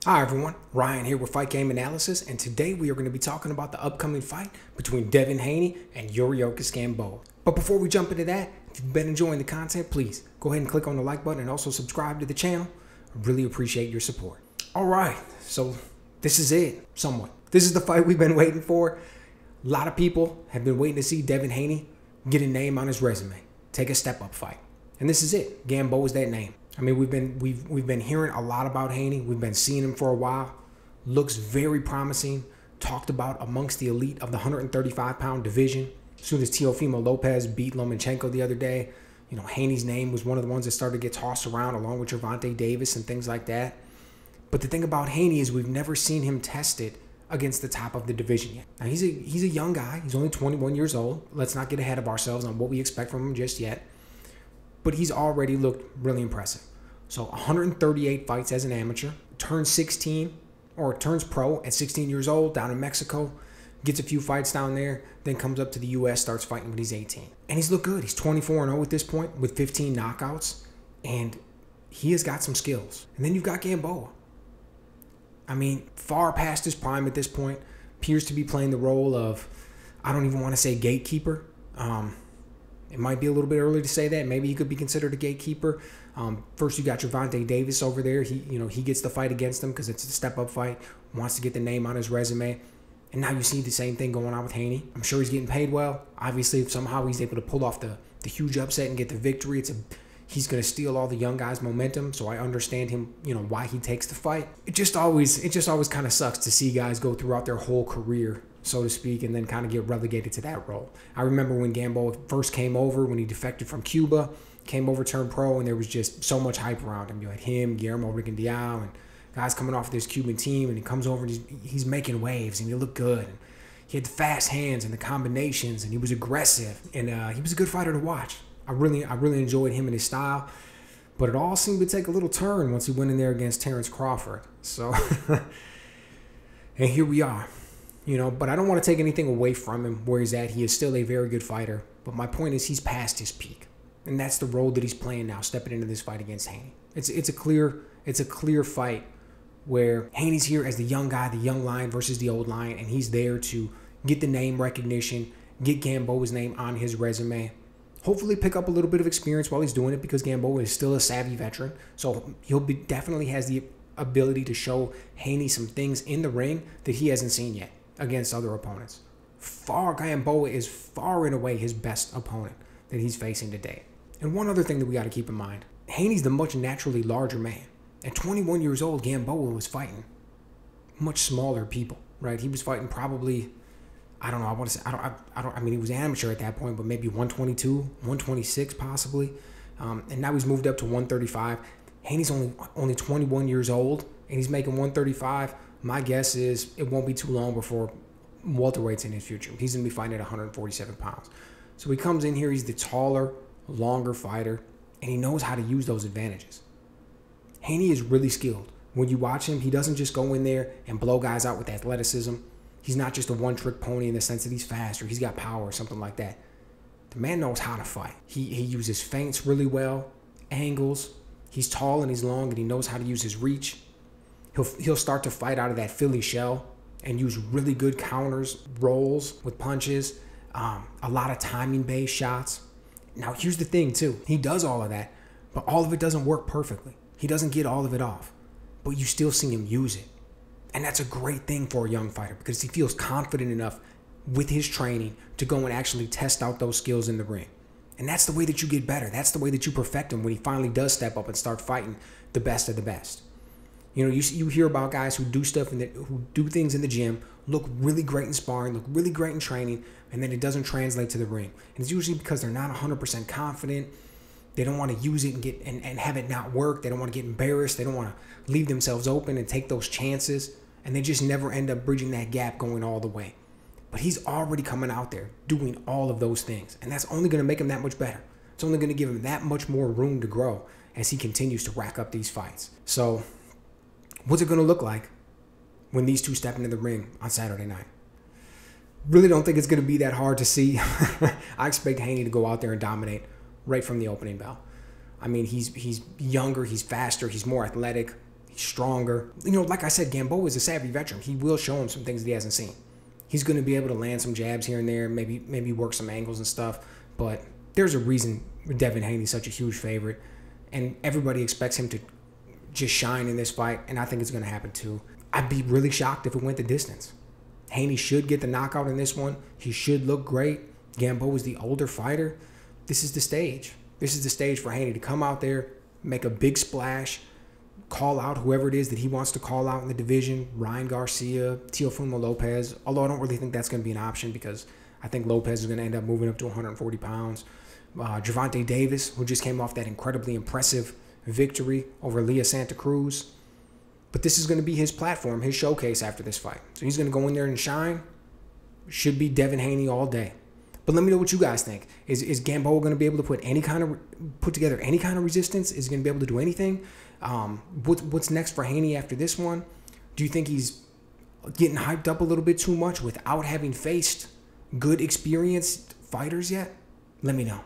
Hi everyone, Ryan here with Fight Game Analysis, and today we are going to be talking about the upcoming fight between Devin Haney and Yuriorkis Gamboa. But before we jump into that, if you've been enjoying the content, please go ahead and click on the like button and also subscribe to the channel. I really appreciate your support. Alright, so this is it, somewhat. This is the fight we've been waiting for. A lot of people have been waiting to see Devin Haney get a name on his resume, take a step-up fight. And this is it. Gamboa is that name. I mean, we've been hearing a lot about Haney. We've been seeing him for a while. Looks very promising. Talked about amongst the elite of the 135-pound division. As soon as Teofimo Lopez beat Lomachenko the other day, you know, Haney's name was one of the ones that started to get tossed around along with Gervonta Davis and things like that. But the thing about Haney is we've never seen him tested against the top of the division yet. Now, he's a young guy. He's only 21 years old. Let's not get ahead of ourselves on what we expect from him just yet. But he's already looked really impressive. So 138 fights as an amateur, turns pro at 16 years old down in Mexico, gets a few fights down there, then comes up to the U.S., starts fighting when he's 18. And he's looked good. He's 24-0 at this point with 15 knockouts, and he has got some skills. And then you've got Gamboa. I mean, far past his prime at this point, appears to be playing the role of, I don't even want to say gatekeeper. It might be a little bit early to say that. Maybe he could be considered a gatekeeper. First, you got Gervonta Davis over there. He gets the fight against him because it's a step-up fight. Wants to get the name on his resume. And now you see the same thing going on with Haney. I'm sure he's getting paid well. Obviously, if somehow he's able to pull off the huge upset and get the victory, he's going to steal all the young guys' momentum. So I understand him, why he takes the fight. It just always kind of sucks to see guys go throughout their whole career, so to speak, and then kind of get relegated to that role. I remember when Gamboa first came over, when he defected from Cuba, came over, turned pro, and there was just so much hype around him. You had him, Guillermo Rigondeaux, and guys coming off this Cuban team, and he comes over and he's making waves, and he looked good. And he had the fast hands and the combinations, and he was aggressive, and he was a good fighter to watch. I really enjoyed him and his style, but it all seemed to take a little turn once he went in there against Terrence Crawford. So, and here we are. But I don't want to take anything away from him where he's at. He is still a very good fighter. But my point is he's past his peak. And that's the role that he's playing now, stepping into this fight against Haney. It's a clear fight where Haney's here as the young guy, the young lion versus the old lion, and he's there to get the name recognition, get Gamboa's name on his resume. Hopefully pick up a little bit of experience while he's doing it because Gamboa is still a savvy veteran. So definitely has the ability to show Haney some things in the ring that he hasn't seen yet against other opponents. Gamboa is far and away his best opponent that he's facing today. And one other thing that we got to keep in mind, Haney's the much naturally larger man. At 21 years old, Gamboa was fighting much smaller people, right? He was fighting probably, I don't know, I mean, he was amateur at that point, but maybe 122, 126 possibly. And now he's moved up to 135. Haney's only 21 years old, and he's making 135. My guess is it won't be too long before welterweight's in his future. He's going to be fighting at 147 pounds. So he comes in here, he's the taller, longer fighter, and he knows how to use those advantages. Haney is really skilled. When you watch him, he doesn't just go in there and blow guys out with athleticism. He's not just a one-trick pony in the sense that he's fast or he's got power or something like that. The man knows how to fight. He uses feints really well, angles. He's tall and he's long, and he knows how to use his reach. He'll start to fight out of that Philly shell and use really good counters, rolls with punches, a lot of timing-based shots. Now, here's the thing, too. He does all of that, but all of it doesn't work perfectly. He doesn't get all of it off, but you still see him use it. And that's a great thing for a young fighter because he feels confident enough with his training to go and actually test out those skills in the ring. And that's the way that you get better. That's the way that you perfect him when he finally does step up and start fighting the best of the best. You hear about guys who do stuff who do things in the gym, look really great in sparring, look really great in training, and then it doesn't translate to the ring. And it's usually because they're not 100% confident. They don't want to use it and have it not work. They don't want to get embarrassed. They don't want to leave themselves open and take those chances. And they just never end up bridging that gap going all the way. But he's already coming out there doing all of those things. And that's only going to make him that much better. It's only going to give him that much more room to grow as he continues to rack up these fights. So what's it going to look like when these two step into the ring on Saturday night? Really don't think it's going to be that hard to see. I expect Haney to go out there and dominate right from the opening bell. I mean, he's younger, he's faster, he's more athletic. He's stronger. You know, like I said, Gamboa is a savvy veteran. He will show him some things that he hasn't seen. He's going to be able to land some jabs here and there, maybe work some angles and stuff. But there's a reason Devin Haney's such a huge favorite, and everybody expects him to just shine in this fight, and I think it's going to happen too. I'd be really shocked if it went the distance. Haney should get the knockout in this one. He should look great. Gamboa is the older fighter. This is the stage. This is the stage for Haney to come out there, make a big splash, call out whoever it is that he wants to call out in the division, Ryan Garcia, Teofimo Lopez, although I don't really think that's going to be an option because I think Lopez is going to end up moving up to 140 pounds. Gervonta Davis, who just came off that incredibly impressive victory over Leah Santa Cruz. But this is going to be his platform, his showcase after this fight. So he's going to go in there and shine. Should be Devin Haney all day. But let me know what you guys think. Is Gamboa going to be able to put together any kind of resistance? Is he going to be able to do anything? What's next for Haney after this one? Do you think he's getting hyped up a little bit too much without having faced good, experienced fighters yet? Let me know.